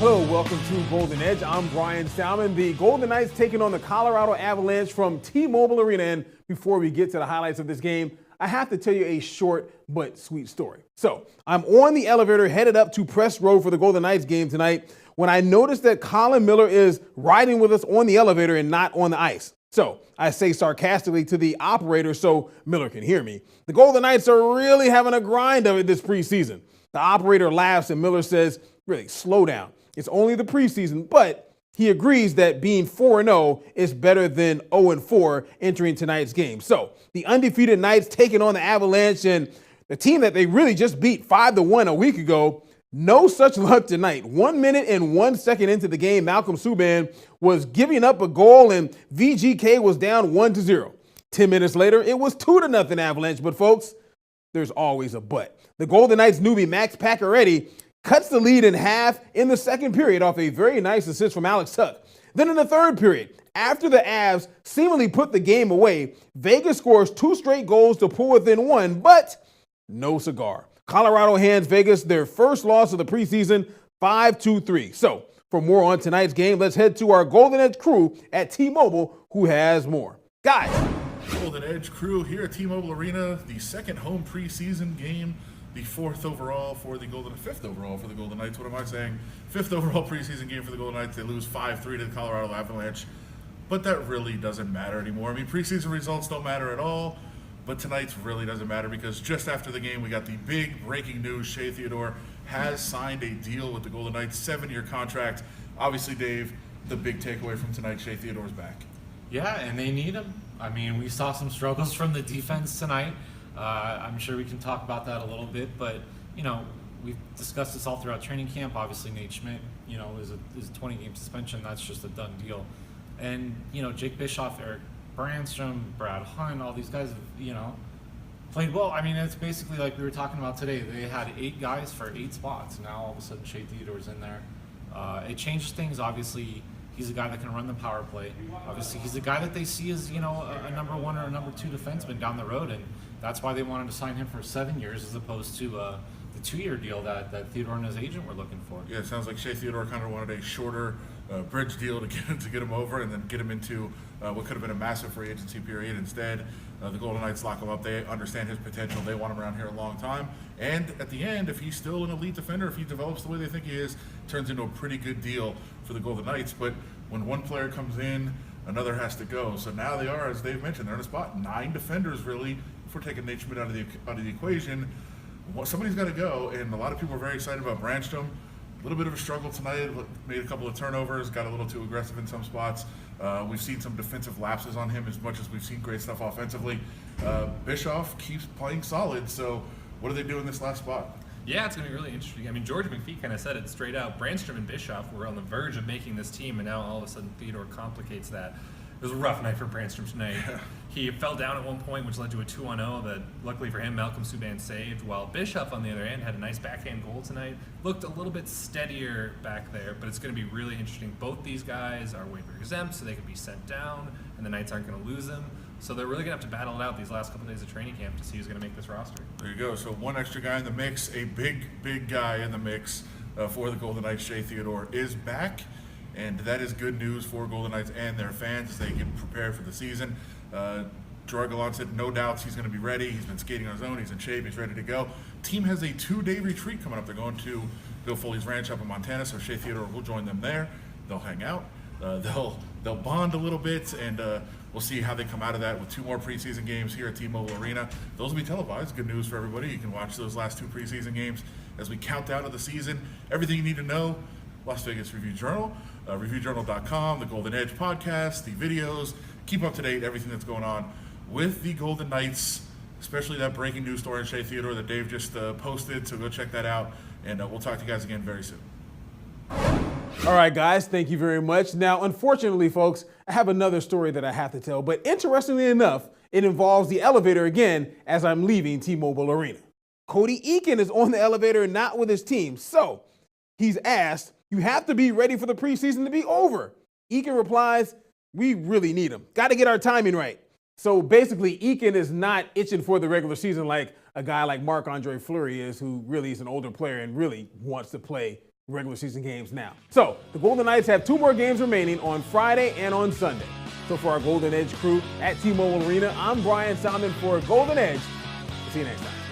Hello, welcome to Golden Edge. I'm Bryan Salmond. The Golden Knights taking on the Colorado Avalanche from T-Mobile Arena. And before we get to the highlights of this game, I have to tell you a short but sweet story. So I'm on the elevator headed up to Press Row for the Golden Knights game tonight when I noticed that Colin Miller is riding with us on the elevator and not on the ice. So I say sarcastically to the operator so Miller can hear me, the Golden Knights are really having a grind of it this preseason. The operator laughs and Miller says, really, slow down. It's only the preseason, but he agrees that being 4-0 is better than 0-4 entering tonight's game. So the undefeated Knights taking on the Avalanche, and the team that they really just beat 5-1 a week ago. No such luck tonight. 1 minute and 1 second into the game, Malcolm Subban was giving up a goal and VGK was down 1-0. 10 minutes later, it was 2-0 Avalanche. But folks, there's always a but. The Golden Knights newbie Max Pacioretty cuts the lead in half in the second period off a very nice assist from Alex Tuch. Then in the third period, after the Avs seemingly put the game away, Vegas scores 2 straight goals to pull within 1, but no cigar. Colorado hands Vegas their first loss of the preseason, 5-3. So for more on tonight's game, let's head to our Golden Edge crew at T-Mobile, who has more. Guys. Golden Edge crew here at T-Mobile Arena, the second home preseason game. The fifth overall for the Golden Knights. What am I saying? Fifth overall preseason game for the Golden Knights. They lose 5-3 to the Colorado Avalanche. But that really doesn't matter anymore. I mean, preseason results don't matter at all. But tonight's really doesn't matter because just after the game, we got the big breaking news. Shea Theodore has signed a deal with the Golden Knights, 7-year contract. Obviously, Dave, the big takeaway from tonight, Shea Theodore's back. Yeah, and they need him. I mean, we saw some struggles from the defense tonight. I'm sure we can talk about that a little bit, but, you know, we've discussed this all throughout training camp. Obviously, Nate Schmidt, you know, is a 20-game suspension. That's just a done deal. And, you know, Jake Bischoff, Eric Brandstrom, Brad Hunt, all these guys have, you know, played well. I mean, it's basically like we were talking about today. They had 8 guys for 8 spots. Now, all of a sudden, Shea Theodore's in there. It changes things, obviously. He's a guy that can run the power play. Obviously, he's a guy that they see as, you know, a number 1 or a number 2 defenseman down the road, and that's why they wanted to sign him for 7 years as opposed to the 2-year deal that Theodore and his agent were looking for. Yeah, it sounds like Shea Theodore kind of wanted a shorter bridge deal to get him over and then get him into what could have been a massive free agency period. Instead, the Golden Knights lock him up. They understand his potential. They want him around here a long time. And at the end, if he's still an elite defender, if he develops the way they think he is, turns into a pretty good deal for the Golden Knights. But when one player comes in, another has to go. So now they are, as Dave mentioned, they're in a spot. 9 defenders, really, if we're taking Nate Schmidt out of the equation. Well, somebody's got to go, and a lot of people are very excited about Brandstrom. A little bit of a struggle tonight, made a couple of turnovers, got a little too aggressive in some spots. We've seen some defensive lapses on him as much as we've seen great stuff offensively. Bischoff keeps playing solid, so what do they do in this last spot? Yeah, it's going to be really interesting. I mean, George McPhee kind of said it straight out. Brandstrom and Bischoff were on the verge of making this team, and now all of a sudden Theodore complicates that. It was a rough night for Brandstrom tonight. Yeah. He fell down at one point, which led to a 2-0 that, luckily for him, Malcolm Subban saved, while Bischoff, on the other end, had a nice backhand goal tonight. Looked a little bit steadier back there, but it's going to be really interesting. Both these guys are waiver exempt, so they can be sent down, and the Knights aren't going to lose them. So they're really going to have to battle it out these last couple days of training camp to see who's going to make this roster. There you go. So one extra guy in the mix, a big guy in the mix for the Golden Knights. Shea Theodore is back, and that is good news for Golden Knights and their fans as they get prepared for the season. Gerard Gallant said no doubts he's going to be ready. He's been skating on his own. He's in shape. He's ready to go. Team has a 2-day retreat coming up. They're going to Bill Foley's ranch up in Montana, so Shea Theodore will join them there. They'll hang out. They'll bond a little bit, and we'll see how they come out of that with 2 more preseason games here at T-Mobile Arena. Those will be televised. Good news for everybody. You can watch those last 2 preseason games as we count down to the season. Everything you need to know, Las Vegas Review-Journal, reviewjournal.com, the Golden Edge podcast, the videos. Keep up to date, everything that's going on with the Golden Knights, especially that breaking news story on Shea Theodore that Dave just posted. So go check that out, and we'll talk to you guys again very soon. All right, guys, thank you very much. Now, unfortunately, folks, I have another story that I have to tell, but interestingly enough, it involves the elevator again as I'm leaving T-Mobile Arena. Cody Eakin is on the elevator, not with his team. So he's asked, you have to be ready for the preseason to be over. Eakin replies, we really need him. Got to get our timing right. So basically, Eakin is not itching for the regular season like a guy like Marc-Andre Fleury is, who really is an older player and really wants to play regular season games now. So the Golden Knights have 2 more games remaining on Friday and on Sunday. So for our Golden Edge crew at T-Mobile Arena, I'm Bryan Salmond for Golden Edge. See you next time.